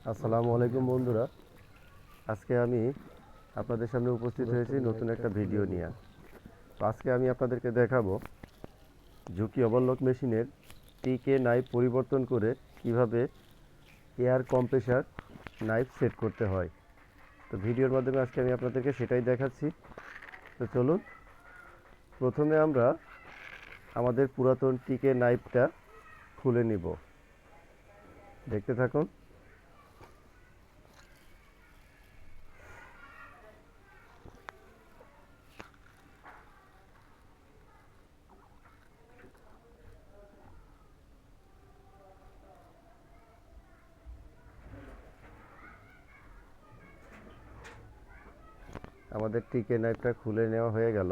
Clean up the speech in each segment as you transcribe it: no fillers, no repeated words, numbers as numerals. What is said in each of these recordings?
আসসালামু আলাইকুম বন্ধুরা। আজকে আমি আপনাদের সামনে উপস্থিত হয়েছি নতুন একটা ভিডিও নিয়ে। তো আজকে আমি আপনাদেরকে দেখাবো ঝুঁকি ওভারলক মেশিনের টিকে নাইফ পরিবর্তন করে কিভাবে এয়ার কম্প্রেসার নাইফ সেট করতে হয়। তো ভিডিওর মাধ্যমে আজকে আমি আপনাদেরকে সেটাই দেখাচ্ছি। তো চলুন, প্রথমে আমরা আমাদের পুরাতন টিকে নাইফটা খুলে নিব। দেখতে থাকুন। আমাদের টিকে নাইফটা খুলে নেওয়া হয়ে গেল।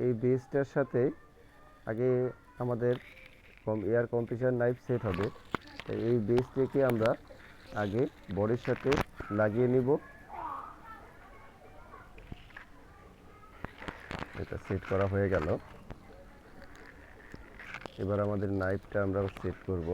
এই বেসটার সাথে আগে আমাদের এয়ার কম্প্রেসার নাইফ সেট হবে। তাই এই বেসটাকে আমরা আগে বডির সাথে লাগিয়ে নিব। এটা সেট করা হয়ে গেল। এবার আমাদের নাইফটা আমরা সেট করব।